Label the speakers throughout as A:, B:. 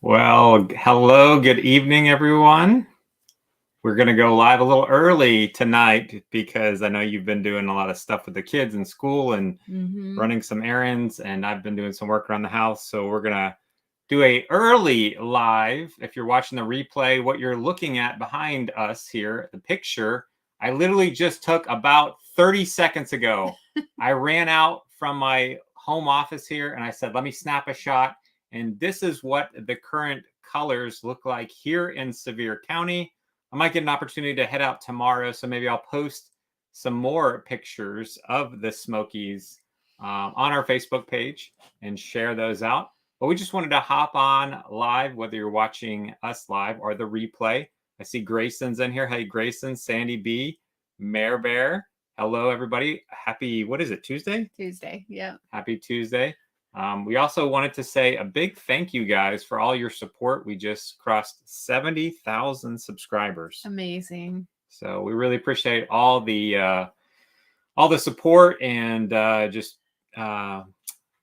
A: Well, hello, good evening, everyone. We're going to go live a little early tonight because I know you've been doing a lot of stuff with the kids in school and running some errands, and I've been doing some work around the house. So we're going to do a early live. If you're watching the replay, what you're looking at behind us here, the picture, I literally just took about 30 seconds ago. I ran out from my home office here and I said, let me snap a shot. And this is what the current colors look like here in Sevier County. I might get an opportunity to head out tomorrow, so maybe I'll post some more pictures of the Smokies on our Facebook page and share those out. But we just wanted to hop on live, whether you're watching us live or the replay. I see Grayson's in here. Hey, Grayson, Sandy B, Mare Bear. Hello, everybody. Happy, what is it, Tuesday?
B: Tuesday, yeah.
A: Happy Tuesday. We also wanted to say a big thank you guys for all your support. We just crossed 70,000 subscribers.
B: Amazing.
A: So we really appreciate all the support and just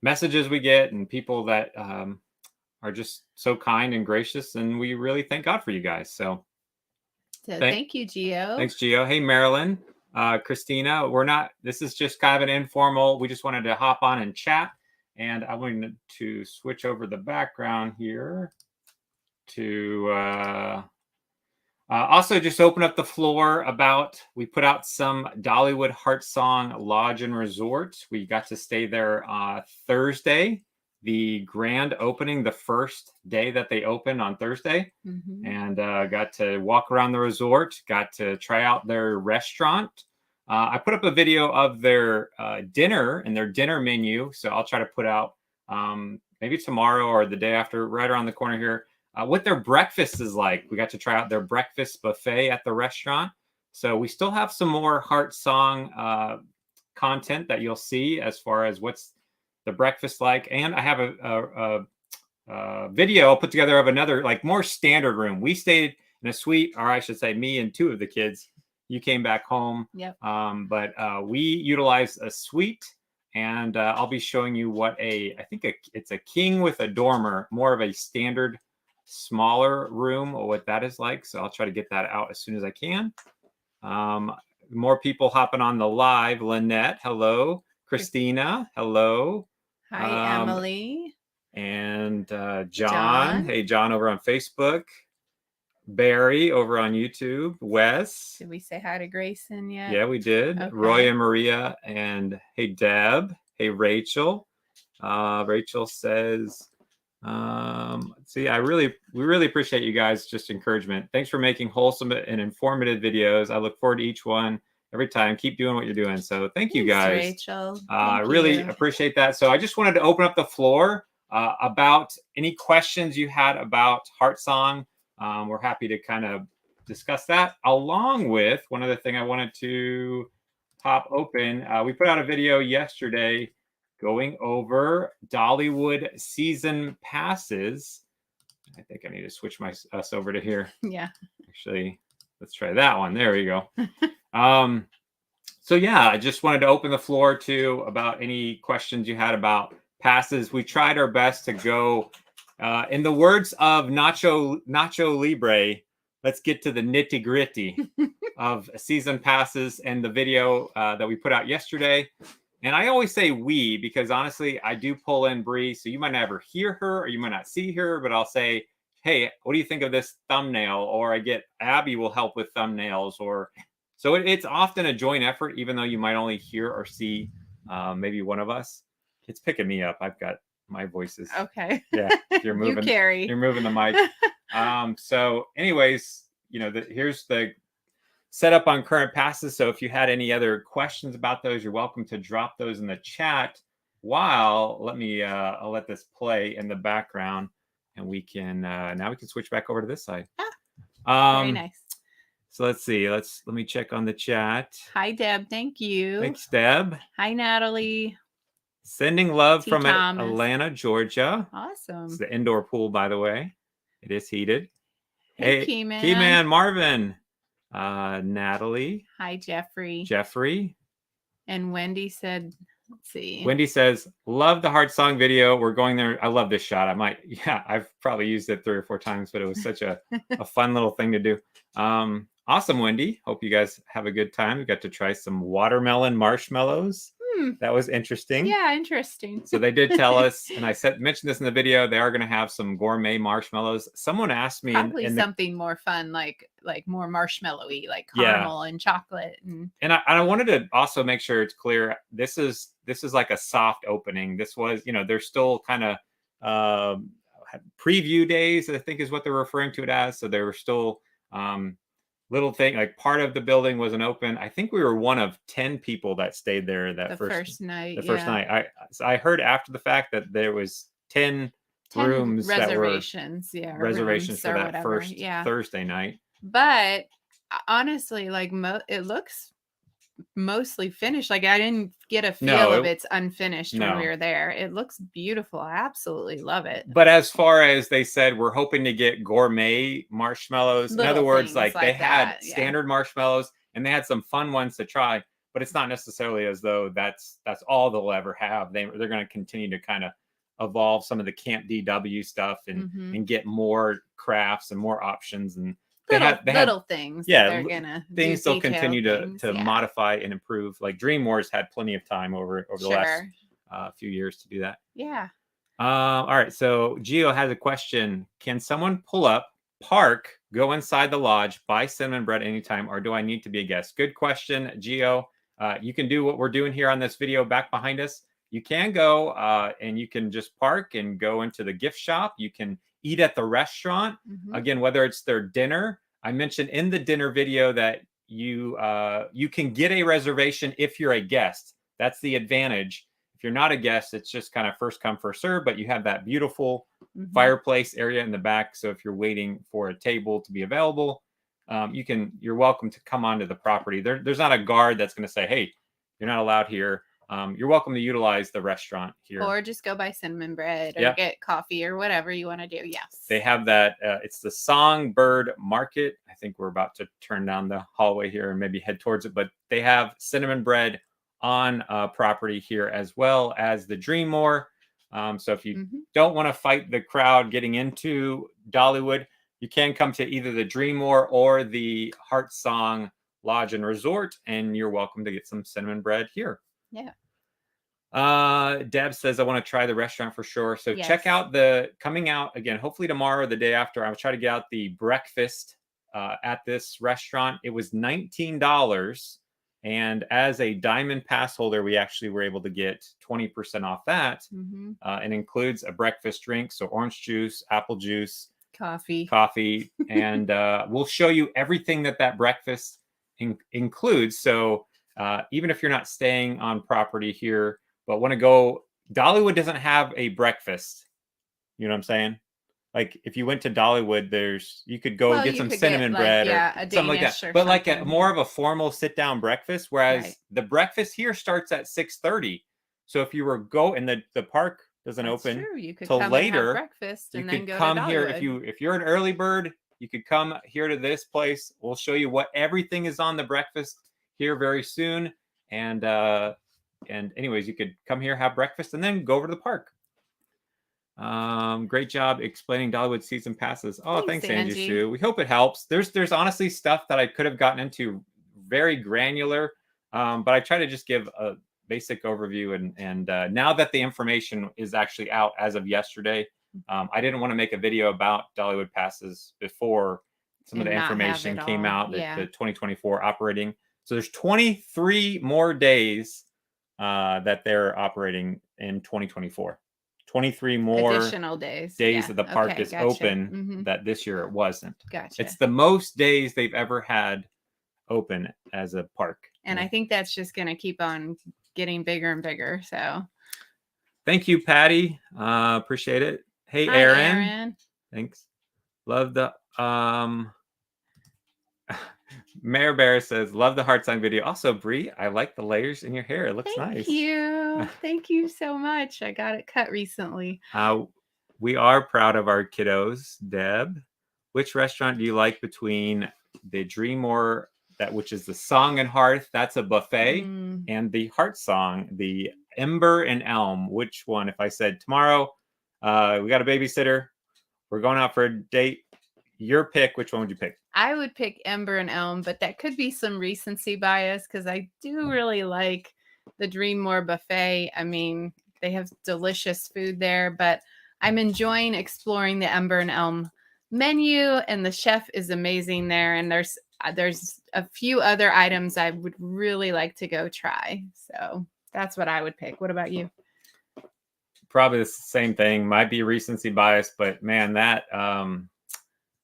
A: messages we get and people that are just so kind and gracious. And we really thank God for you guys. So
B: thank you, Gio.
A: Thanks, Gio. Hey, Marilyn, Christina. This is just kind of an informal. We just wanted to hop on and chat. And I wanted to switch over the background here to also just open up the floor we put out some Dollywood Heart Song Lodge and Resort. We got to stay there Thursday, the grand opening, the first day that they opened on Thursday. And got to walk around the resort, got to try out their restaurant. I put up a video of their dinner and their dinner menu. So I'll try to put out maybe tomorrow or the day after, right around the corner here, what their breakfast is like. We got to try out their breakfast buffet at the restaurant. So we still have some more Heart Song content that you'll see as far as what's the breakfast like. And I have a video I'll put together of another, like, more standard room. We stayed in a suite, or I should say me and two of the kids. You came back home.
B: Yep.
A: But we utilized a suite, and I'll be showing you it's a king with a dormer, more of a standard, smaller room, or what that is like. So I'll try to get that out as soon as I can. More people hopping on the live. Lynette, hello. Christina, hello.
B: Hi, Emily.
A: And John. Hey, John, over on Facebook. Barry over on YouTube. Wes.
B: Did we say hi to Grayson yet?
A: Yeah, we did. Okay. Roy and Maria. And hey, Deb. Hey, Rachel. Rachel says, we really appreciate you guys' just encouragement. Thanks for making wholesome and informative videos. I look forward to each one every time. Keep doing what you're doing. So thank you guys.
B: Rachel.
A: I really appreciate that. So I just wanted to open up the floor about any questions you had about Heart Song. We're happy to kind of discuss that, along with one other thing I wanted to pop open. We put out a video yesterday going over Dollywood season passes. I think I need to switch us over to here.
B: Yeah.
A: Actually, let's try that one. There we go. So yeah, I just wanted to open the floor to about any questions you had about passes. We tried our best to go, in the words of Nacho Libre, let's get to the nitty gritty of season passes and the video that we put out yesterday. And I always say we, because honestly, I do pull in Brie, so you might never hear her or you might not see her, but I'll say, hey, what do you think of this thumbnail? Or I get Abby will help with thumbnails. So it's often a joint effort, even though you might only hear or see maybe one of us. It's picking me up. I've got my voices.
B: Okay.
A: Yeah, you're moving. You're moving the mic. So anyways, here's the setup on current passes. So if you had any other questions about those, you're welcome to drop those in the chat. I'll let this play in the background, and we can now we can switch back over to this side.
B: Very nice.
A: So let's see. Let me check on the chat.
B: Hi, Deb. Thank you.
A: Thanks, Deb.
B: Hi, Natalie.
A: Sending love from Atlanta, Georgia.
B: Awesome.
A: It's the indoor pool, by the way. It is heated.
B: Hey, Keyman.
A: Keyman, Marvin. Natalie.
B: Hi, Jeffrey.
A: Jeffrey.
B: And Wendy said Let's see.
A: Wendy says, love the Heart Song video. We're going there. I love this shot. I've probably used it 3 or 4 times, but it was such a fun little thing to do. Awesome, Wendy. Hope you guys have a good time. We got to try some watermelon marshmallows. That was interesting.
B: Yeah, interesting.
A: So they did tell us, and I mentioned this in the video, they are going to have some gourmet marshmallows. Someone asked me
B: probably something more fun, like more marshmallowy, like caramel and chocolate.
A: And I wanted to also make sure it's clear. This is like a soft opening. This was, they're still kind of preview days, I think is what they're referring to it as. So there were still little thing, like part of the building wasn't open. I think we were one of 10 people that stayed there the first night. The first night. I heard after the fact that there was 10 rooms
B: reservations,
A: reservations for that first Thursday night.
B: But honestly, like it looks mostly finished. Like I didn't get a feel of it's unfinished when we were there. It looks beautiful. I absolutely love it.
A: But as far as they said, we're hoping to get gourmet marshmallows. In other words, like they had standard marshmallows and they had some fun ones to try, but it's not necessarily as though that's all they'll ever have. They're going to continue to kind of evolve some of the Camp DW stuff and get more crafts and more options and
B: little things.
A: Yeah, they're gonna things they'll continue to modify and improve. Like Dream Wars had plenty of time over the last few years to do that.
B: Yeah.
A: All right. So Gio has a question. Can someone pull up, park, go inside the lodge, buy cinnamon bread anytime, or do I need to be a guest? Good question, Gio. You can do what we're doing here on this video back behind us. You can go and you can just park and go into the gift shop. You can eat at the restaurant. Again, whether it's their dinner. I mentioned in the dinner video that you can get a reservation if you're a guest. That's the advantage. If you're not a guest, it's just kind of first come, first serve, but you have that beautiful fireplace area in the back. So if you're waiting for a table to be available, you're welcome to come onto the property. There's not a guard that's going to say, hey, you're not allowed here. You're welcome to utilize the restaurant here.
B: Or just go buy cinnamon bread or get coffee or whatever you want to do. Yes.
A: They have that. It's the Songbird Market. I think we're about to turn down the hallway here and maybe head towards it. But they have cinnamon bread on property here as well as the Dreammore. So if you don't want to fight the crowd getting into Dollywood, you can come to either the Dreammore or the Heart Song Lodge and Resort, and you're welcome to get some cinnamon bread here.
B: Yeah.
A: Deb says, I want to try the restaurant for sure. So check out coming out again, hopefully tomorrow or the day after. I'll try to get out the breakfast at this restaurant. It was $19. And as a Diamond Pass holder, we actually were able to get 20% off that. It includes a breakfast drink. So orange juice, apple juice, coffee. And we'll show you everything that breakfast includes. So even if you're not staying on property here, but want to go, Dollywood doesn't have a breakfast. You know what I'm saying? Like if you went to Dollywood, you could go get some cinnamon bread or something like that. But like a more of a formal sit down breakfast, whereas the breakfast here starts at 6:30. So if you were and the park doesn't open till later,
B: breakfast and then
A: could come here. If you're an early bird, you could come here to this place. We'll show you what everything is on the breakfast here very soon. And anyways, you could come here, have breakfast, and then go over to the park. Great job explaining Dollywood season passes. Oh, thanks Angie Sue. We hope it helps. There's honestly stuff that I could have gotten into very granular, but I try to just give a basic overview. And now that the information is actually out as of yesterday, I didn't want to make a video about Dollywood passes before some of the information came out that the 2024 operating. So there's 23 more days that they're operating in 2024. 23 more
B: additional days
A: that the park is open that this year it wasn't.
B: Gotcha.
A: It's the most days they've ever had open as a park.
B: And I think that's just going to keep on getting bigger and bigger. So
A: thank you, Patty. Appreciate it. Hey,
B: hi,
A: Aaron. Thanks. Love the Mayor Bear says, love the Heart Song video. Also, Brie, I like the layers in your hair. It looks nice.
B: Thank you. Thank you so much. I got it cut recently.
A: We are proud of our kiddos. Deb, which restaurant do you like between the Dreammore which is the Song and Hearth. That's a buffet. And the Heart Song, the Ember and Elm. Which one? If I said tomorrow, we got a babysitter, we're going out for a date, your pick, which one would you pick?
B: I would pick Ember and Elm, but that could be some recency bias because I do really like the Dreammore buffet. I mean, they have delicious food there, but I'm enjoying exploring the Ember and Elm menu, and the chef is amazing there. And there's a few other items I would really like to go try. So that's what I would pick. What about you?
A: Probably the same thing. Might be recency bias, but man, that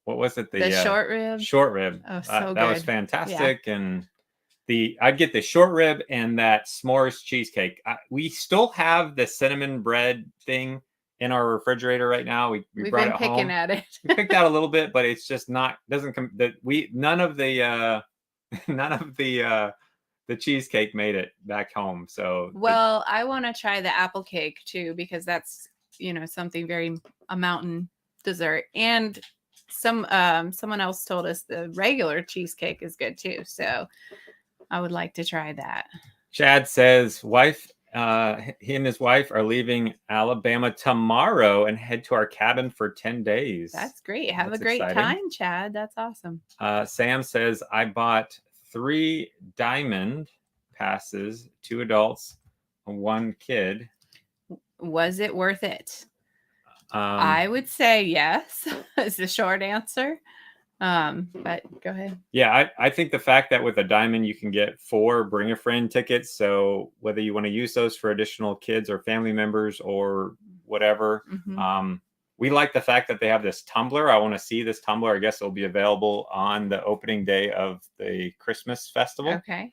A: what was it?
B: The short rib.
A: Short rib.
B: Oh, so good.
A: That was fantastic. Yeah. And I'd get the short rib and that s'mores cheesecake. We still have the cinnamon bread thing in our refrigerator right now. We've brought it home.
B: Picking at it.
A: We picked out a little bit, but it's just doesn't come. None of the cheesecake made it back home. So
B: I want to try the apple cake too, because that's something a mountain dessert. And someone else told us the regular cheesecake is good too. So I would like to try that.
A: Chad says he and his wife are leaving Alabama tomorrow and head to our cabin for 10 days.
B: That's great. Have a great time, Chad. That's awesome.
A: Sam says, I bought 3 diamond passes, 2 adults, 1 kid.
B: Was it worth it? I would say yes is the short answer. But go ahead.
A: Yeah, I think the fact that with a diamond you can get 4 bring a friend tickets. So whether you want to use those for additional kids or family members or whatever, we like the fact that they have this tumbler. I want to see this tumbler. I guess it'll be available on the opening day of the Christmas festival.
B: Okay.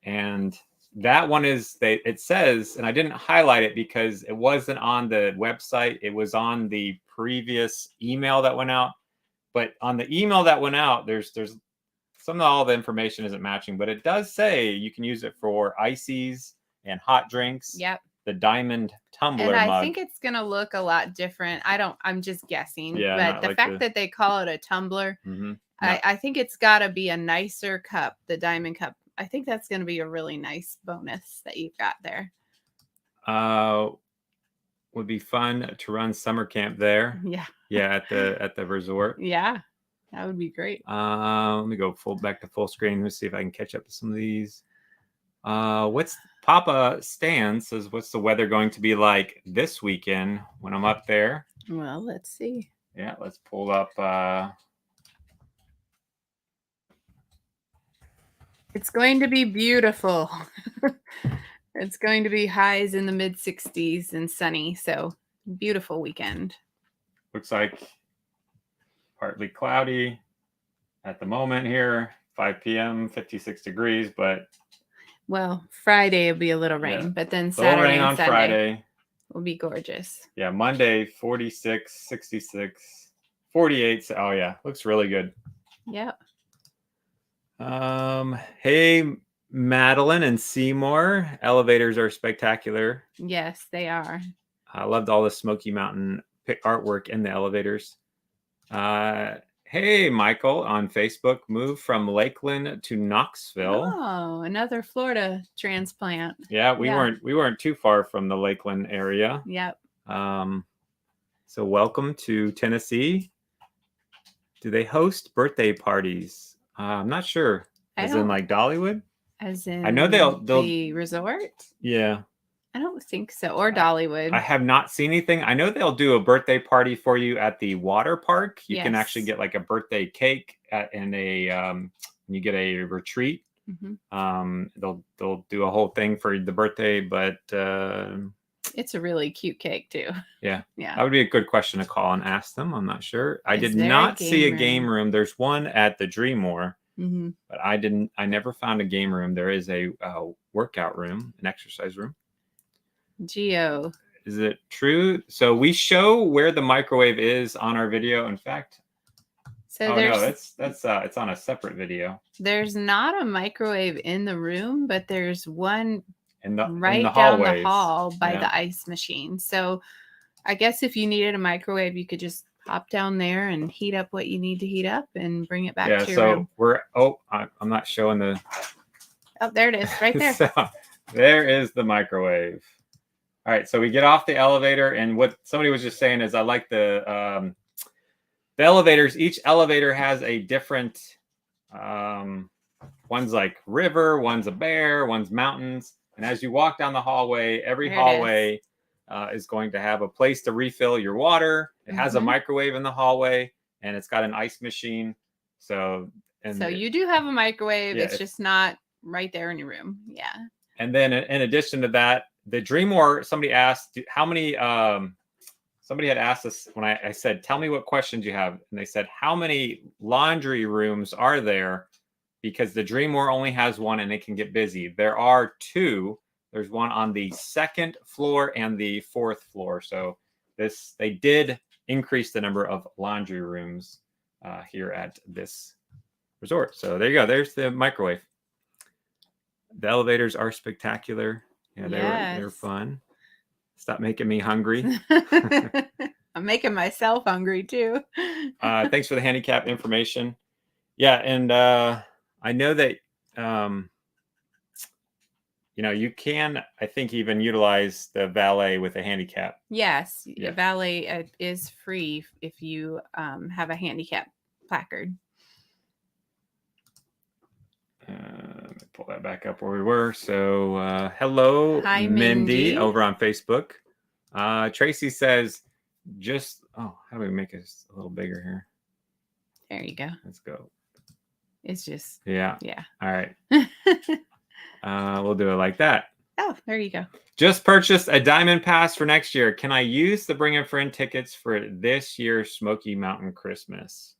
A: And that one it says, and I didn't highlight it because it wasn't on the website. It was on the previous email that went out. But on the email that went out, there's some of all the information isn't matching, but it does say you can use it for ices and hot drinks.
B: Yep.
A: The diamond tumbler
B: mug.
A: I
B: think it's going to look a lot different. I'm just guessing. Yeah, but the fact that they call it a tumbler, I think it's got to be a nicer cup, the diamond cup. I think that's going to be a really nice bonus that you've got there.
A: Would be fun to run summer camp there.
B: Yeah.
A: Yeah, at the resort.
B: Yeah, that would be great.
A: Let me go back to full screen. Let's see if I can catch up to some of these. What's Papa Stan says, what's the weather going to be like this weekend when I'm up there?
B: Well, let's see.
A: Yeah, let's pull up.
B: It's going to be beautiful. It's going to be highs in the mid 60s and sunny. So beautiful weekend.
A: Looks like partly cloudy at the moment here. 5 p.m., 56 degrees, but
B: well, Friday will be a little rain, but then Saturday and Sunday
A: Friday
B: will be gorgeous.
A: Yeah, Monday 46, 66, 48. Oh yeah, looks really good.
B: Yep.
A: Hey, Madeline and Seymour, elevators are spectacular.
B: Yes, they are.
A: I loved all the Smoky Mountain artwork in the elevators. Hey, Michael on Facebook, moved from Lakeland to Knoxville.
B: Oh, another Florida transplant.
A: Yeah, we weren't too far from the Lakeland area.
B: Yep.
A: So welcome to Tennessee. Do they host birthday parties? I'm not sure. As in like Dollywood?
B: As in
A: I know they'll
B: the resort?
A: Yeah.
B: I don't think so. Or Dollywood.
A: I have not seen anything. I know they'll do a birthday party for you at the water park. You can actually get like a birthday cake and you get a retreat. They'll do a whole thing for the birthday, but
B: it's a really cute cake too.
A: Yeah.
B: Yeah.
A: That would be a good question to call and ask them. I'm not sure. I did not see a game room. There's one at the Dreammore. But I never found a game room. There is a workout room, an exercise room.
B: Geo.
A: Is it true? So we show where the microwave is on our video. In fact, that's it's on a separate video.
B: There's not a microwave in the room, but there's one right
A: down
B: the hall by the ice machine. So I guess if you needed a microwave, you could just pop down there and heat up what you need to heat up and bring it back
A: Yeah,
B: to your
A: so
B: room.
A: I'm not showing the.
B: Oh, there it is, right there.
A: So there is the microwave. All right, so we get off the elevator, and what somebody was just saying is I like the elevators. Each elevator has a different. One's like river, one's a bear, one's mountains, and as you walk down the hallway, every hallway is going to have a place to refill your water. It has a microwave in the hallway, and it's got an ice machine. So
B: you do have a microwave. Yeah, it's just not right there in your room. Yeah.
A: And then in addition to that, the Dream War, somebody asked how many. Somebody had asked us when I said, "Tell me what questions you have," and they said, "How many laundry rooms are there?" Because the Dream War only has one, and it can get busy. There are two. There's one on the 2nd floor and the 4th floor. So they did increase the number of laundry rooms here at this resort. So there you go. There's the microwave. The elevators are spectacular. Yeah, they're fun. Stop making me hungry.
B: I'm making myself hungry too.
A: Thanks for the handicap information. Yeah, and I know that you can, I think, even utilize the valet with a handicap.
B: Yes, yeah. Valet is free if you have a handicap placard.
A: Let me pull that back up where we were. So hello. Hi, Mindy over on Facebook. Tracy says how do we make this a little bigger here?
B: There you go.
A: Let's go.
B: It's just
A: yeah. All right. We'll do it like that.
B: Oh, there you go.
A: Just purchased a diamond pass for next year. Can I use the Bring a Friend tickets for this year's Smoky Mountain Christmas?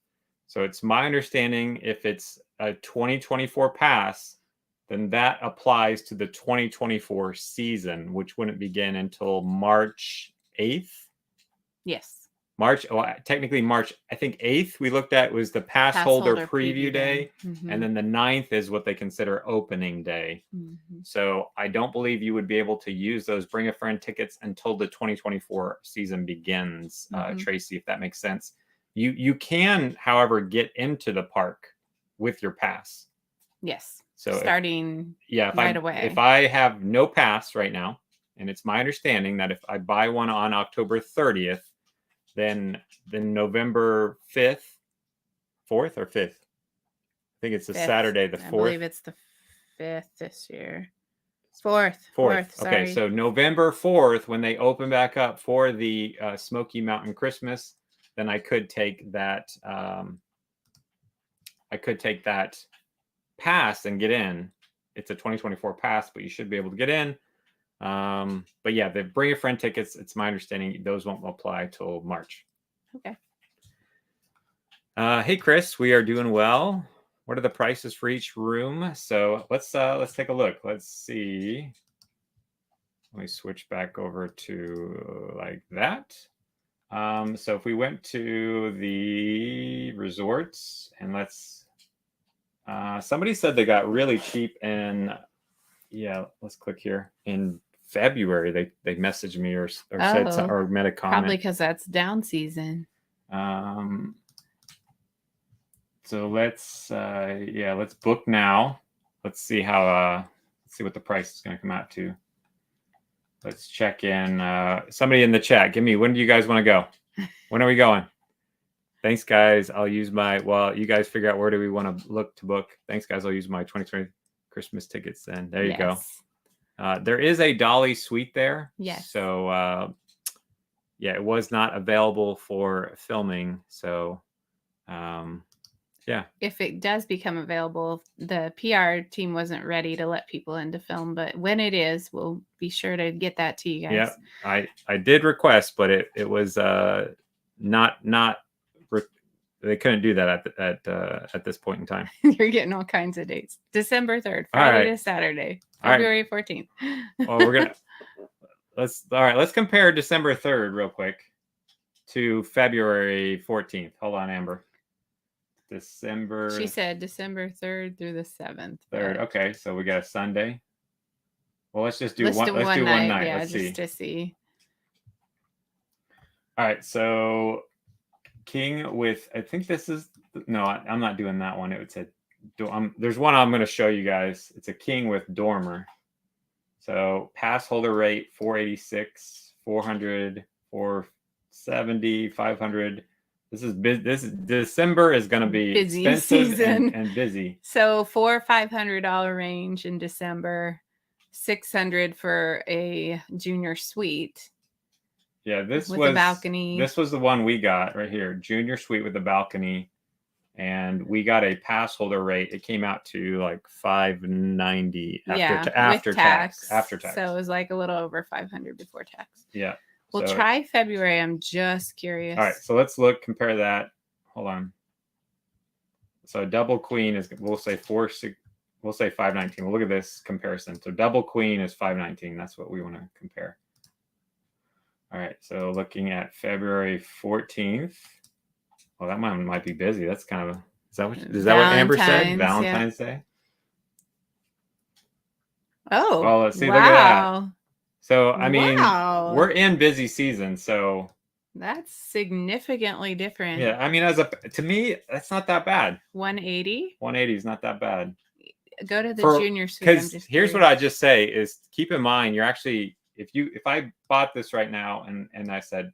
A: So it's my understanding if it's a 2024 pass, then that applies to the 2024 season, which wouldn't begin until March 8th.
B: Yes.
A: Technically March, I think 8th we looked at was the pass holder preview day. And then the 9th is what they consider opening day. So I don't believe you would be able to use those Bring a Friend tickets until the 2024 season begins, Tracy, if that makes sense. You can, however, get into the park with your pass.
B: Yes. So starting right away.
A: If I have no pass right now, and it's my understanding that if I buy one on October 30th, then November 4th or 5th. I think it's a Saturday, the 4th. I
B: believe it's the 5th this year. 4th.
A: Okay, so November 4th, when they open back up for the Smoky Mountain Christmas, then I could take that. I could take that pass and get in. It's a 2024 pass, but you should be able to get in. But yeah, the Bring a Friend tickets, it's my understanding those won't apply till March.
B: Okay.
A: Hey Chris, we are doing well. What are the prices for each room? So let's take a look. Let's see. Let me switch back over to like that. So if we went to the resorts and somebody said they got really cheap let's click here in February. They messaged me or said something or made a comment.
B: Probably because that's down season.
A: So let's book now. Let's see how let's see what the price is going to come out to. Let's check in. Somebody in the chat, when do you guys want to go? When are we going? Thanks, guys. I'll use you guys figure out where do we want to look to book. Thanks, guys. I'll use my 2020 Christmas tickets then. There you go. There is a Dolly suite there.
B: Yes.
A: So, it was not available for filming. So,
B: if it does become available, the PR team wasn't ready to let people in to film, but when it is, we'll be sure to get that to you guys.
A: Yeah, I did request, but it was not. They couldn't do that at this point in time.
B: You're getting all kinds of dates. December 3rd, Friday to Saturday, February 14th.
A: Well, let's compare December 3rd real quick to February 14th. Hold on, Amber.
B: She said December 3rd through the 7th.
A: 3rd. Okay, so we got a Sunday. Well, let's just do one. Let's do one night.
B: Yeah,
A: let's
B: just
A: see.
B: to see.
A: All right, so king with, I think this is, no, I'm not doing that one. It would say, there's one I'm going to show you guys. It's a king with dormer. So pass holder rate 486, 400, 470, 500. This December is going to be
B: busy
A: expensive
B: season
A: and busy.
B: So $400 or $500 range in December, $600 for a junior suite.
A: Yeah, this
B: with
A: was
B: a balcony.
A: This was the one we got right here, junior suite with a balcony, and we got a pass holder rate. It came out to like $590 after tax.
B: So it was like a little over $500 before tax.
A: Yeah.
B: We'll try February. I'm just curious.
A: All right, so let's compare that. Hold on. So double queen is, we'll say 519. We'll look at this comparison. So double queen is 519. That's what we want to compare. All right, so looking at February 14th. Well, that one might be busy. That's kind of is that what Amber said? Valentine's Day.
B: Oh,
A: well, let's see. Wow. Look at that. So I mean, we're in busy season, so
B: that's significantly different.
A: Yeah, I mean, to me, that's not that bad.
B: 180.
A: 180 is not that bad.
B: Go to the junior suite.
A: Because here's what I just say is keep in mind you're actually if I bought this right now and I said,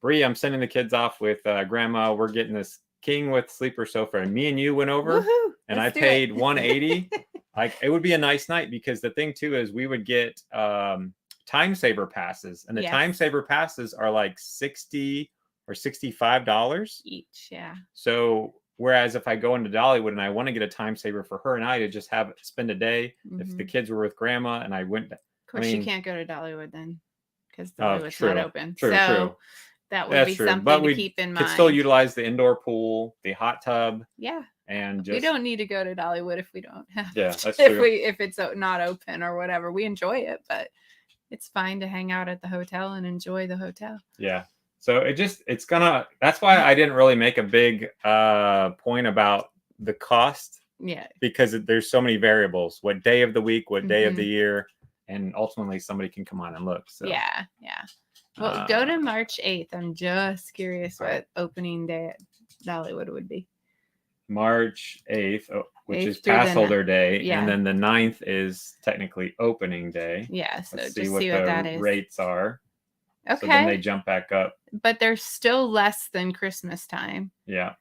A: Brie, I'm sending the kids off with grandma. We're getting this king with sleeper sofa, and me and you went over, and I paid 180. Like it would be a nice night because the thing too is we would get time saver passes, and the time saver passes are like $60 or $65
B: each. Yeah.
A: So whereas if I go into Dollywood and I want to get a time saver for her and I to just spend a day, if the kids were with grandma and I went.
B: Of course, you can't go to Dollywood then because Dollywood's not open. True. That would be something to keep in mind.
A: Could still utilize the indoor pool, the hot tub.
B: Yeah.
A: And
B: we don't need to go to Dollywood if we don't have.
A: Yeah, that's true.
B: If it's not open or whatever, we enjoy it, but it's fine to hang out at the hotel and enjoy the hotel.
A: Yeah. So that's why I didn't really make a big point about the cost.
B: Yeah.
A: Because there's so many variables. What day of the week, what day of the year, and ultimately somebody can come on and look. So
B: yeah. Well, go to March 8th. I'm just curious what opening day at Dollywood would be.
A: March 8th, which is pass holder day. Yeah. And then the 9th is technically opening day.
B: Yeah. So
A: Let's
B: just
A: see what
B: that is.
A: Rates are.
B: Okay.
A: So then they jump back up.
B: But they're still less than Christmas time.
A: Yeah.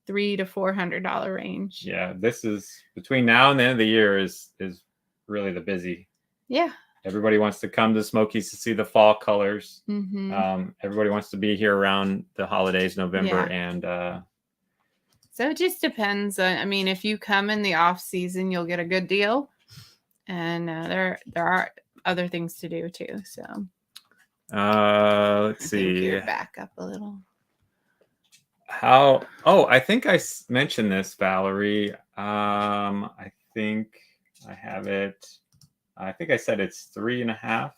B: $300 to $400 range.
A: Yeah. This is between now and the end of the year is really the busy.
B: Yeah.
A: Everybody wants to come to Smokies to see the fall colors. Everybody wants to be here around the holidays, November, and
B: so it just depends. I mean, if you come in the off season, you'll get a good deal, and there are other things to do too. So,
A: let's see.
B: You're back up a little.
A: I think I mentioned this, Valerie. I think I have it. I think I said it's 3.5.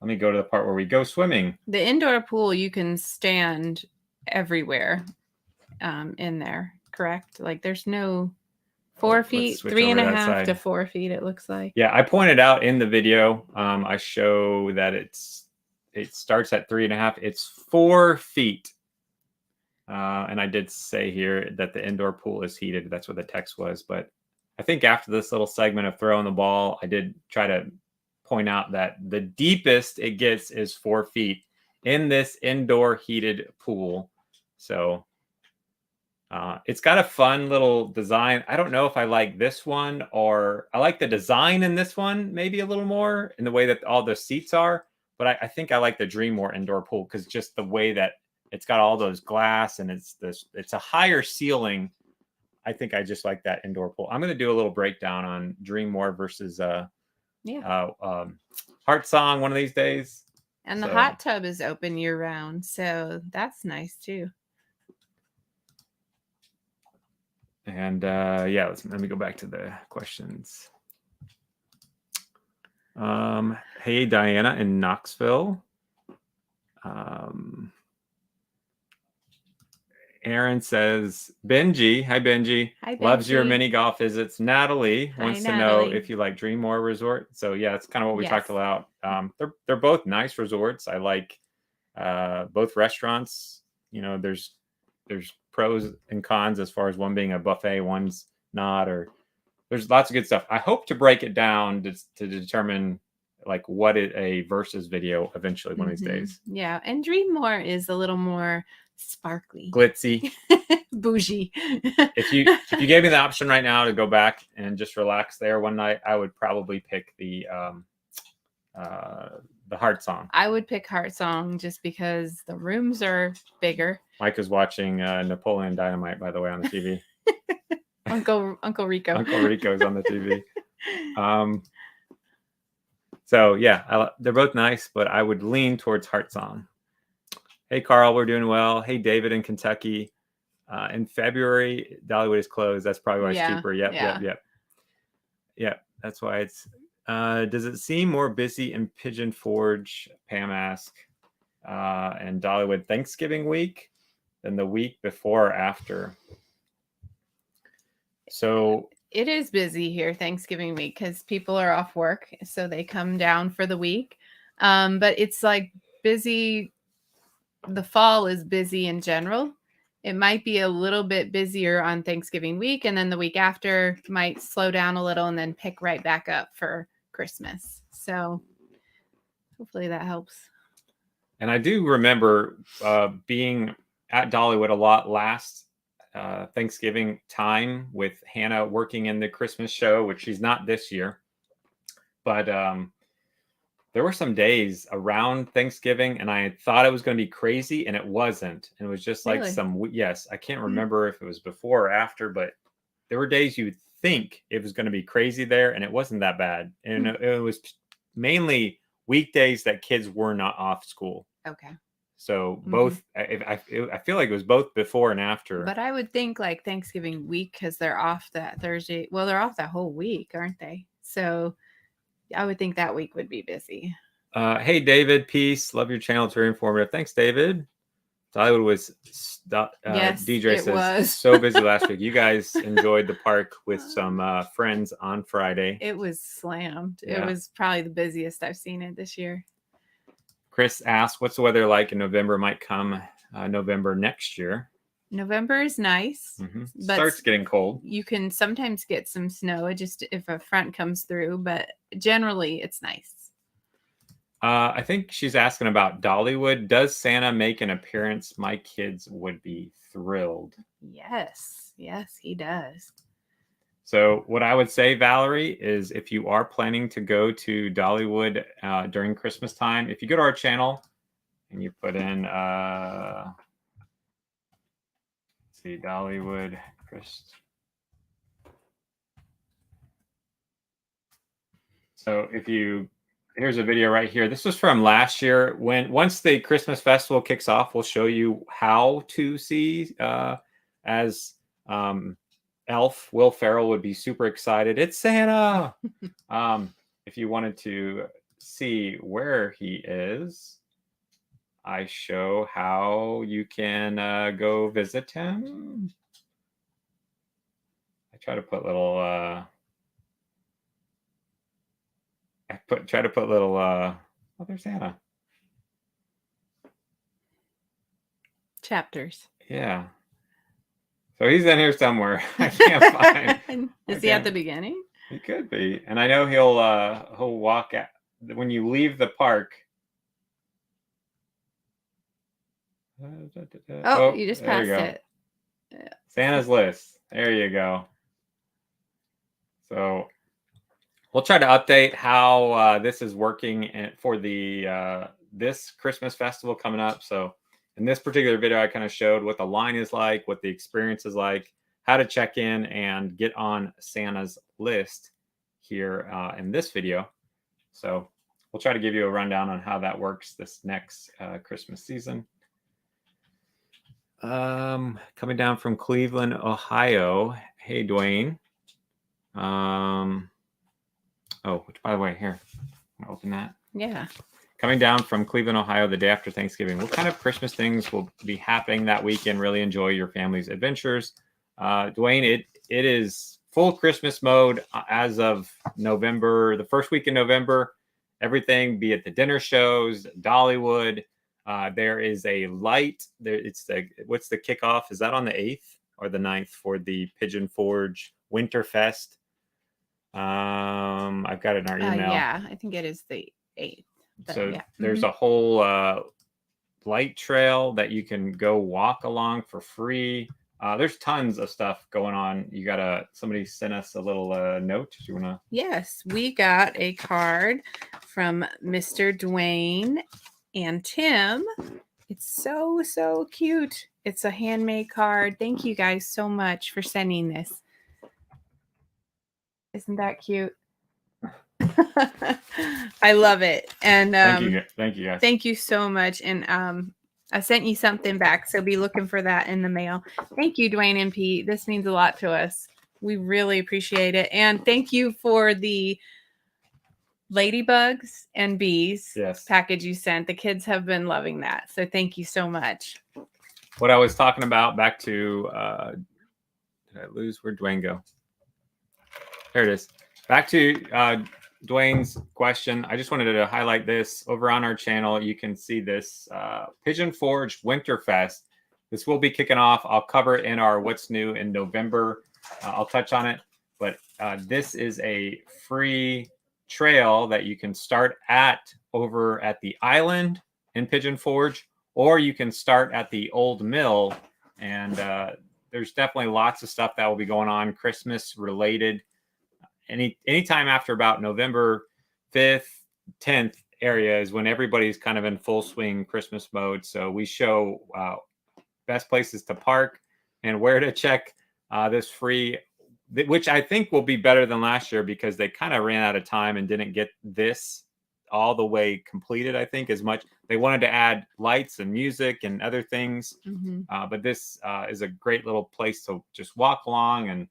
A: Let me go to the part where we go swimming.
B: The indoor pool, you can stand everywhere in there, correct? Like there's no 4 feet, 3.5 to 4 feet, it looks like.
A: Yeah, I pointed out in the video, I show that it starts at 3.5. It's 4 feet. And I did say here that the indoor pool is heated. That's what the text was, but I think after this little segment of throwing the ball, I did try to point out that the deepest it gets is 4 feet in this indoor heated pool. So it's got a fun little design. I don't know if I like this one or I like the design in this one maybe a little more in the way that all the seats are. But I think I like the Dreammore indoor pool because just the way that it's got all those glass and it's a higher ceiling. I think I just like that indoor pool. I'm going to do a little breakdown on Dreammore versus Heart Song one of these days.
B: And the hot tub is open year round, so that's nice too.
A: And let me go back to the questions. Hey, Diana in Knoxville. Aaron says, Benji, hi Benji, loves your mini golf visits. Natalie wants to know if you like Dreammore Resort. So yeah, it's kind of what we talked about. They're both nice resorts. I like both restaurants. there's pros and cons as far as one being a buffet, one's not, or there's lots of good stuff. I hope to break it down to determine like what a versus video eventually one of these days.
B: Yeah, and Dream More is a little more sparkly,
A: glitzy,
B: bougie.
A: If you gave me the option right now to go back and just relax there one night, I would probably pick the Heart Song.
B: I would pick Heart Song just because the rooms are bigger.
A: Mike is watching Napoleon Dynamite, by the way, on the TV.
B: Uncle Rico.
A: Uncle Rico's on the TV. So yeah, they're both nice, but I would lean towards Heart Song. Hey Carl, we're doing well. Hey David in Kentucky. In February, Dollywood is closed. That's probably why it's cheaper. Yep. That's why it's. Does it seem more busy in Pigeon Forge, Pam asked, and Dollywood Thanksgiving week than the week before or after? So
B: it is busy here Thanksgiving week because people are off work, so they come down for the week. But it's like busy. The fall is busy in general. It might be a little bit busier on Thanksgiving week, and then the week after might slow down a little and then pick right back up for Christmas. So hopefully that helps. And
A: I do remember being at Dollywood a lot last Thanksgiving time with Hannah working in the Christmas show, which she's not this year. But there were some days around Thanksgiving and I thought it was going to be crazy and it wasn't. And it was just like yes, I can't remember if it was before or after, but there were days you would think it was going to be crazy there and it wasn't that bad. And it was mainly weekdays that kids were not off school.
B: Okay.
A: So both, I feel like it was both before and after.
B: But I would think like Thanksgiving week, because they're off that Thursday. Well, they're off that whole week, aren't they? So I would think that week would be busy.
A: Hey, David, peace. Love your channel. It's very informative. Thanks, David. Dollywood was,
B: yes,
A: DJ
B: it was
A: so busy last week. You guys enjoyed the park with some friends on Friday.
B: It was slammed.
A: Yeah.
B: It was probably the busiest I've seen it this year.
A: Chris asked, what's the weather like in November? Might come November next year.
B: November is nice.
A: But starts getting cold.
B: You can sometimes get some snow just if a front comes through, but generally it's nice.
A: I think she's asking about Dollywood. Does Santa make an appearance? My kids would be thrilled.
B: Yes, he does.
A: So what I would say, Valerie, is if you are planning to go to Dollywood during Christmas time, if you go to our channel and you put in, let's see, Dollywood Christ. So here's a video right here. This was from last year. Once the Christmas festival kicks off, we'll show you how to see as Elf Will Ferrell would be super excited. It's Santa. If you wanted to see where he is, I show how you can go visit him. I try to put little oh, there's Santa.
B: Chapters.
A: Yeah. So he's in here somewhere. I can't find.
B: Is he at the beginning?
A: He could be. And I know he'll walk at when you leave the park.
B: Oh, you just passed it.
A: Yeah. Santa's list. There you go. So we'll try to update how this is working for the this Christmas festival coming up. So in this particular video, I kind of showed what the line is like, what the experience is like, how to check in and get on Santa's list here in this video. So we'll try to give you a rundown on how that works this next Christmas season. Coming down from Cleveland, Ohio. Hey, Dwayne. Oh, which, by the way, here, I'm gonna open that.
B: Yeah.
A: Coming down from Cleveland, Ohio, the day after Thanksgiving. What kind of Christmas things will be happening that weekend? Really enjoy your family's adventures. Dwayne, it is full Christmas mode as of November, the first week in November. Everything, be it the dinner shows, Dollywood, There is a light. It's what's the kickoff? Is that on the 8th or the 9th for the Pigeon Forge Winterfest? I've got it in our email.
B: Yeah, I think it is the 8th.
A: So
B: yeah.
A: There's a whole light trail that you can go walk along for free. There's tons of stuff going on. Somebody sent us a little note. Do you want to?
B: Yes, we got a card from Mr. Dwayne and Tim. It's so cute. It's a handmade card. Thank you guys so much for sending this. Isn't that cute? I love it. And
A: thank you guys.
B: Thank you so much. And I sent you something back, so be looking for that in the mail. Thank you, Dwayne and Pete. This means a lot to us. We really appreciate it. And thank you for the ladybugs and bees package you sent. The kids have been loving that. So thank you so much.
A: What I was talking about, back to, did I lose? Where'd Dwayne go? There it is. Back to Dwayne's question. I just wanted to highlight this over on our channel. You can see this Pigeon Forge Winterfest. This will be kicking off. I'll cover it in our What's New in November. I'll touch on it, but this is a free trail that you can start over at the island in Pigeon Forge, or you can start at the old mill. And there's definitely lots of stuff that will be going on, Christmas related. Anytime after about November 5th, 10th area is when everybody's kind of in full swing Christmas mode. So we show best places to park and where to check this free, which I think will be better than last year because they kind of ran out of time and didn't get this all the way completed, I think, as much. They wanted to add lights and music and other things. But this is a great little place to just walk along and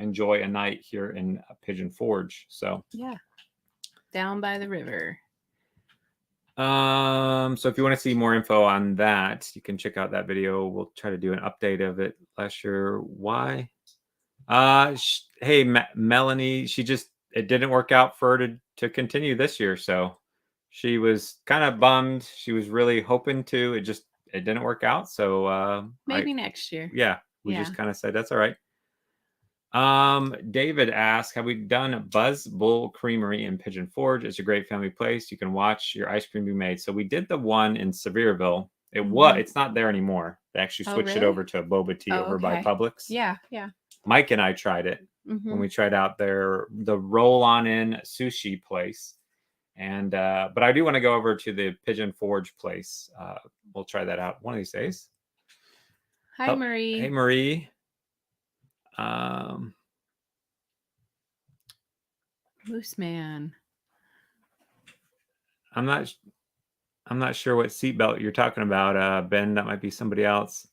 A: enjoy a night here in Pigeon Forge. So
B: yeah, down by the river.
A: So if you want to see more info on that, you can check out that video. We'll try to do an update of it last year. Why? Hey, Melanie, it didn't work out for her to continue this year. So she was kind of bummed. She was really hoping to. It didn't work out. So
B: maybe next year.
A: Yeah, we just kind of said that's all right. David asked, have we done Buzz Bull Creamery in Pigeon Forge? It's a great family place. You can watch your ice cream be made. So we did the one in Sevierville. It's not there anymore. They actually switched it over to boba tea over by Publix.
B: Yeah.
A: Mike and I tried it when we tried out the roll-on-in sushi place. And but I do want to go over to the Pigeon Forge place. We'll try that out one of these days.
B: Hi, Marie.
A: Hey, Marie.
B: Moose Man.
A: I'm not sure what seatbelt you're talking about, Ben. That might be somebody else.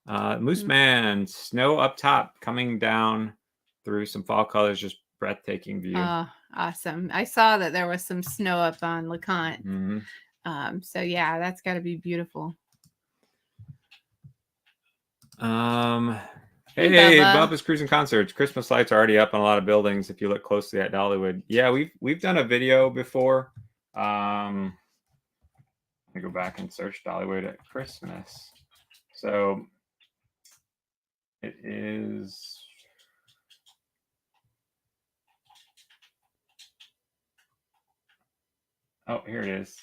A: Moose Man, snow up top coming down through some fall colors, just breathtaking view.
B: Awesome. I saw that there was some snow up on LeConte. So yeah, that's got to be beautiful.
A: Hey, Bubba's Cruising Concerts. Christmas lights are already up on a lot of buildings if you look closely at Dollywood. Yeah, we've done a video before. Let me go back and search Dollywood at Christmas. So it is. Oh, here it is.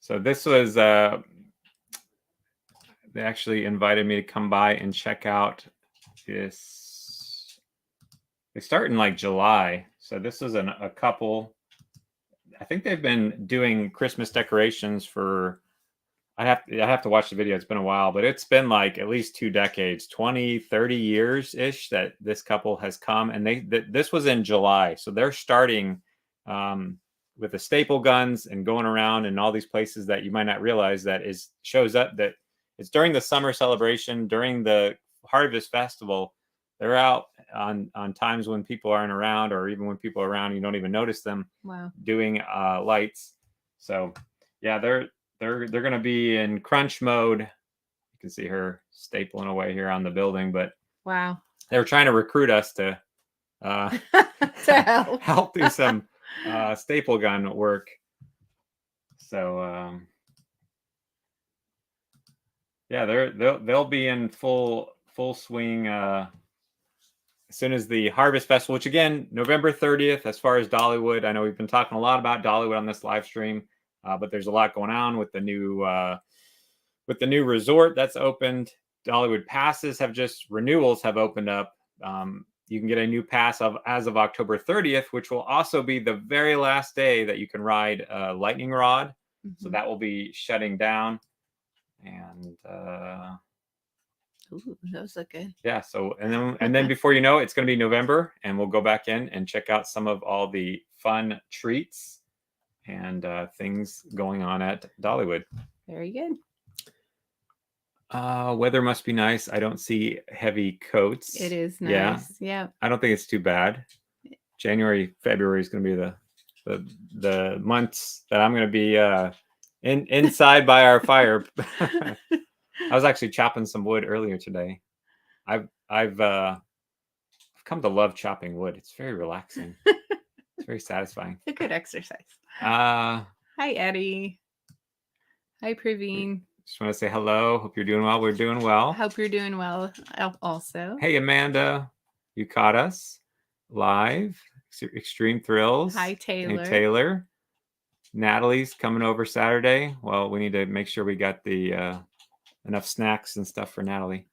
A: So this was they actually invited me to come by and check out this. They start in like July. So this is a couple. I think they've been doing Christmas decorations for, I have to watch the video. It's been a while, but it's been like at least 2 decades, 20, 30 years ish that this couple has come. And this was in July. So they're starting with the staple guns and going around in all these places that you might not realize that shows up that it's during the summer celebration, during the Harvest Festival. They're out on times when people aren't around, or even when people are around, you don't even notice them.
B: Wow.
A: Doing lights. So yeah, they're going to be in crunch mode. You can see her stapling away here on the building, but
B: wow,
A: they were trying to recruit us to help do some staple gun work. So Yeah, they'll be in full swing as soon as the Harvest Festival, which again, November 30th. As far as Dollywood, I know we've been talking a lot about Dollywood on this live stream, but there's a lot going on with the new resort that's opened. Dollywood passes renewals have opened up. You can get a new pass as of October 30th, which will also be the very last day that you can ride a lightning rod. So that will be shutting down. And
B: ooh, those look good.
A: yeah, so and then before you know it, it's going to be November, and we'll go back in and check out some of all the fun treats and things going on at Dollywood.
B: Very good.
A: Weather must be nice. I don't see heavy coats.
B: It is nice. Yeah.
A: I don't think it's too bad. January, February is going to be the months that I'm going to be inside by our fire. I was actually chopping some wood earlier today. I've come to love chopping wood. It's very relaxing. It's very satisfying.
B: It's a good exercise.
A: Hi,
B: Eddie. Hi, Praveen.
A: Just want to say hello. Hope you're doing well. We're doing well.
B: Hope you're doing well also.
A: Hey, Amanda. You caught us live. Extreme Thrills.
B: Hi, Taylor.
A: Hey, Taylor. Natalie's coming over Saturday. Well, we need to make sure we got the enough snacks and stuff for Natalie.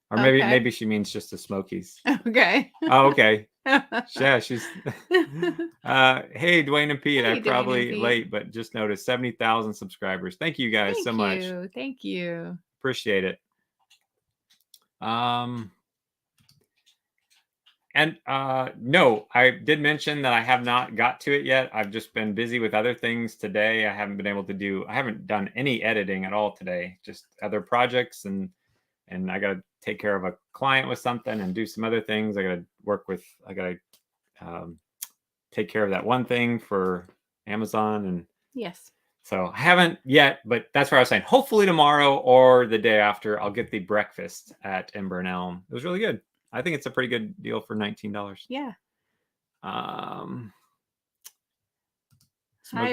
A: Or maybe she means just the Smokies.
B: Okay.
A: Oh, okay. Yeah, she's hey, Dwayne and Pete. I'm probably late, but just noticed 70,000 subscribers. Thank you guys so much.
B: Thank you.
A: Appreciate it. And no, I did mention that I have not got to it yet. I've just been busy with other things today. I haven't done any editing at all today, just other projects, and I got to take care of a client with something and do some other things. I got to take care of that one thing for Amazon. And
B: yes.
A: So I haven't yet, but that's where I was saying, hopefully tomorrow or the day after, I'll get the breakfast at Ember and Elm. It was really good. I think it's a pretty good deal for $19.
B: Yeah.
A: Hi,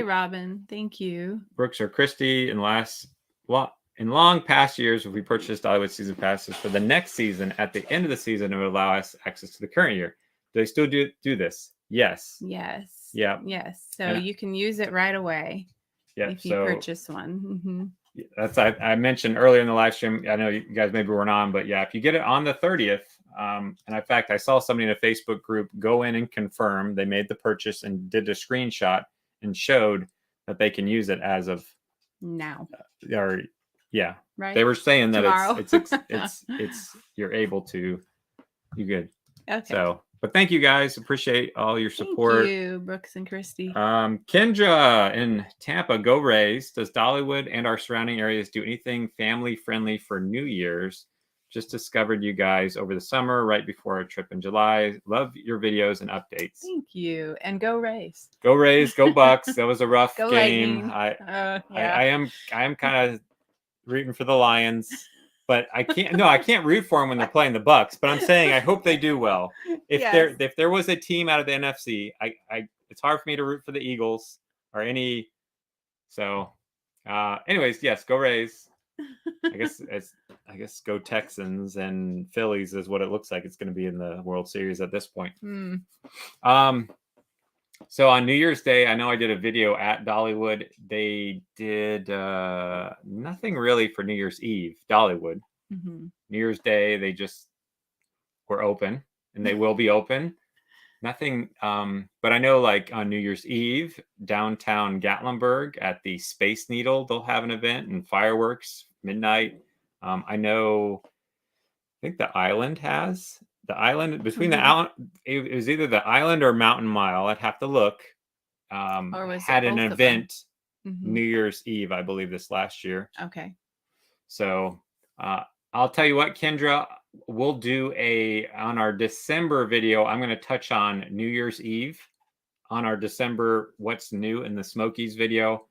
B: Robin. Thank you.
A: Brooks or Christy, in long past years, if we purchased Dollywood season passes for the next season, at the end of the season, it would allow us access to the current year. Do they still do this? Yes.
B: Yes.
A: Yeah.
B: Yes. So you can use it right away.
A: Yeah.
B: If you purchase one.
A: That's I mentioned earlier in the live stream. I know you guys maybe weren't on, but yeah, if you get it on the 30th, and in fact, I saw somebody in a Facebook group go in and confirm they made the purchase and did a screenshot and showed that they can use it as of
B: now.
A: Yeah,
B: right.
A: They were saying that
B: tomorrow.
A: it's you're able to. You good?
B: Okay.
A: So, but thank you guys. Appreciate all your support.
B: Thank you, Brooks and Christy.
A: Kendra in Tampa, go Rays. Does Dollywood and our surrounding areas do anything family friendly for New Year's? Just discovered you guys over the summer, right before our trip in July. Love your videos and updates.
B: Thank you, and go Rays.
A: Go Rays, go Bucks. That was a rough
B: go
A: game.
B: Yeah.
A: I am kind of rooting for the Lions, but I can't root for them when they're playing the Bucks. But I'm saying I hope they do well. If there was a team out of the NFC, it's hard for me to root for the Eagles or any. So, anyways, yes, go Rays. I guess go Texans and Phillies is what it looks like. It's going to be in the World Series at this point. So on New Year's Day, I know I did a video at Dollywood. They did nothing really for New Year's Eve, Dollywood. New Year's Day, they just were open, and they will be open. Nothing, but I know like on New Year's Eve, downtown Gatlinburg at the Space Needle, they'll have an event and fireworks, midnight. I think the island between the island, it was either the island or Mountain Mile. I'd have to look. Had an event New Year's Eve, I believe, this last year.
B: Okay.
A: So I'll tell you what, Kendra, we'll do on our December video. I'm going to touch on New Year's Eve on our December What's New in the Smokies video.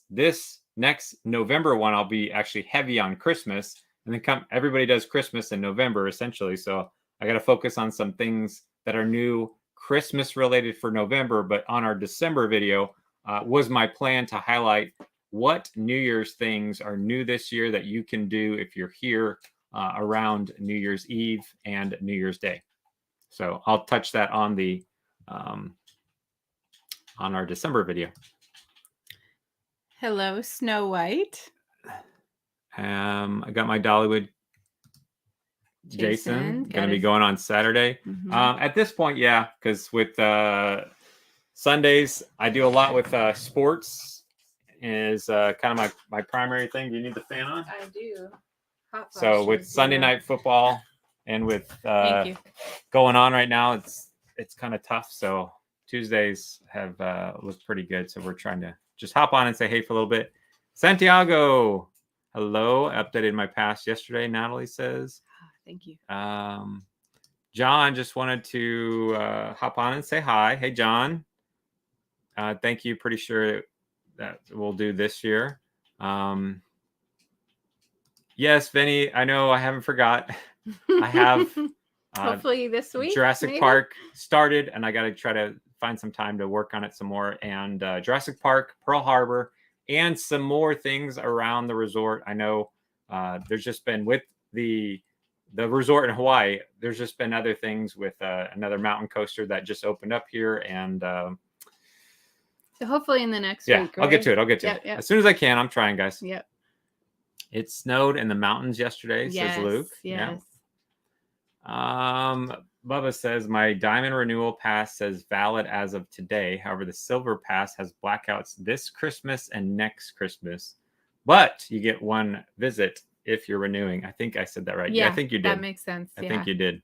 A: This next November one, I'll be actually heavy on Christmas, and then everybody does Christmas in November essentially. So I got to focus on some things that are new Christmas related for November, but on our December video was my plan to highlight what New Year's things are new this year that you can do if you're here around New Year's Eve and New Year's Day. So I'll touch that on the on our December video.
B: Hello, Snow White.
A: I got my Dollywood Jason going to be going on Saturday. At this point, yeah, because with Sundays, I do a lot with sports. Is kind of my primary thing. Do you need the fan on?
B: I do. Hot
A: so
B: flashes,
A: with Sunday night football and with going on right now, it's kind of tough. So Tuesdays have looked pretty good. So we're trying to just hop on and say hey for a little bit. Santiago, hello. I updated my pass yesterday. Natalie says.
B: Thank you.
A: John just wanted to hop on and say hi. Hey, John. Thank you. Pretty sure that we'll do this year. Yes, Vinny, I know I haven't forgot. I have
B: hopefully this week.
A: Jurassic Park started, and I got to try to find some time to work on it some more. And Jurassic Park, Pearl Harbor, and some more things around the resort. I know there's just been with the resort in Hawaii, there's just been other things with another mountain coaster that just opened up here. And
B: so hopefully in the next week, right?
A: I'll get to it. Yep. As soon as I can. I'm trying, guys.
B: Yep.
A: It snowed in the mountains yesterday, says Luke.
B: Yes.
A: Bubba says, my diamond renewal pass says valid as of today. However, the silver pass has blackouts this Christmas and next Christmas. But you get one visit if you're renewing. I think I said that right. Yeah, I think you did.
B: That makes sense.
A: I think you did.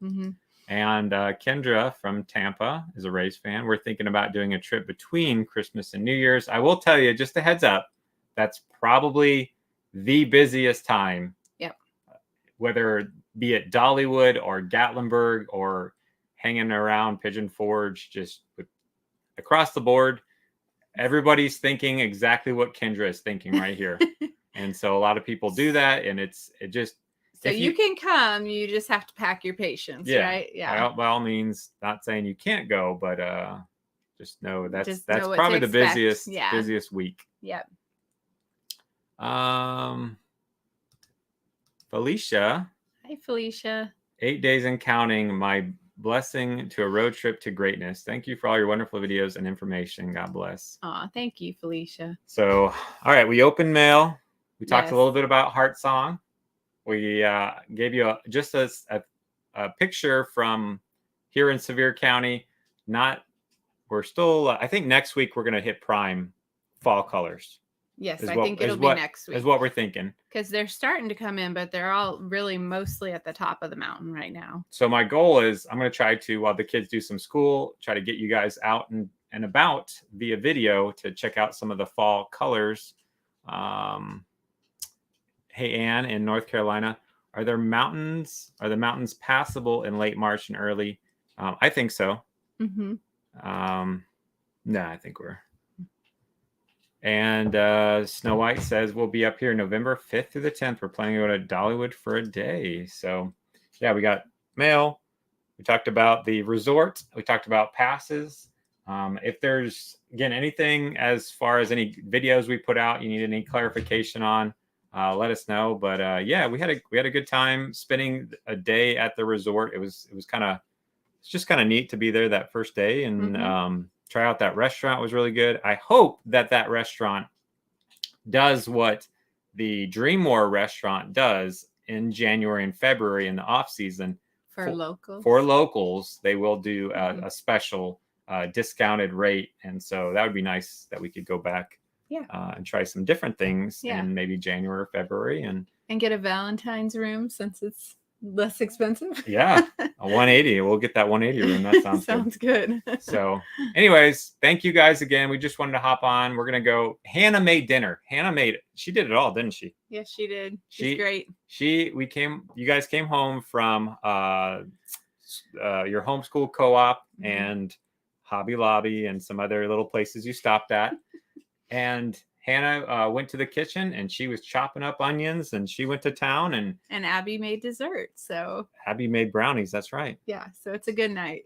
A: And Kendra from Tampa is a Rays fan. We're thinking about doing a trip between Christmas and New Year's. I will tell you, just a heads up, that's probably the busiest time.
B: Yep.
A: Whether be it Dollywood or Gatlinburg or hanging around Pigeon Forge, just across the board, everybody's thinking exactly what Kendra is thinking right here. And so a lot of people do that, and it just.
B: So you can come, you just have to pack your patience, right?
A: Yeah. By all means, not saying you can't go, but just know that's probably the busiest week.
B: Yep.
A: Felicia.
B: Hi, Felicia.
A: 8 days and counting. My blessing to a road trip to greatness. Thank you for all your wonderful videos and information. God bless.
B: Aw, thank you, Felicia.
A: So, all right, we opened mail. We talked a little bit about Heart Song. We gave you just a picture from here in Sevier County. We're still, I think next week we're going to hit prime fall colors.
B: Yes, I think it'll be next week.
A: Is what we're thinking.
B: Because they're starting to come in, but they're all really mostly at the top of the mountain right now. So
A: my goal is I'm going to try to, while the kids do some school, try to get you guys out and about via video to check out some of the fall colors. Hey, Ann, in North Carolina, are the mountains passable in late March and early? I think so. No, I think we're. And Snow White says we'll be up here November 5th through the 10th. We're planning to go to Dollywood for a day. So, yeah, we got mail. We talked about the resort. We talked about passes. If there's, again, anything as far as any videos we put out, you need any clarification on, let us know. But yeah, we had a good time spending a day at the resort. It's just kind of neat to be there that first day and try out that restaurant. Was really good. I hope that restaurant does what the Dream War restaurant does in January and February in the off season
B: for locals.
A: For locals, they will do a special discounted rate, and so that would be nice that we could go back. And try some different things in maybe January or February and
B: get a Valentine's room since it's less expensive.
A: Yeah, a 180. We'll get that 180 room. That sounds
B: good.
A: So anyways, thank you guys again. We just wanted to hop on. We're gonna go. Hannah made dinner. She did it all, didn't she?
B: Yes, she did. She's great.
A: You guys came home from your homeschool co-op and Hobby Lobby and some other little places you stopped at. And Hannah went to the kitchen and she was chopping up onions and she went to town and
B: Abby made dessert. So
A: Abby made brownies. That's right.
B: Yeah. So it's a good night.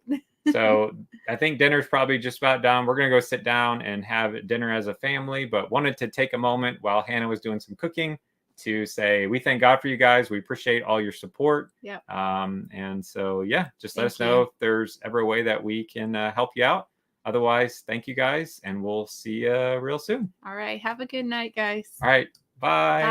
A: So I think dinner's probably just about done. We're going to go sit down and have dinner as a family, but wanted to take a moment while Hannah was doing some cooking to say, we thank God for you guys. We appreciate all your support.
B: Yeah.
A: And so, yeah, just let us know if there's ever a way that we can help you out. Otherwise, thank you guys, and we'll see you real soon.
B: All right. Have a good night, guys.
A: All right. Bye.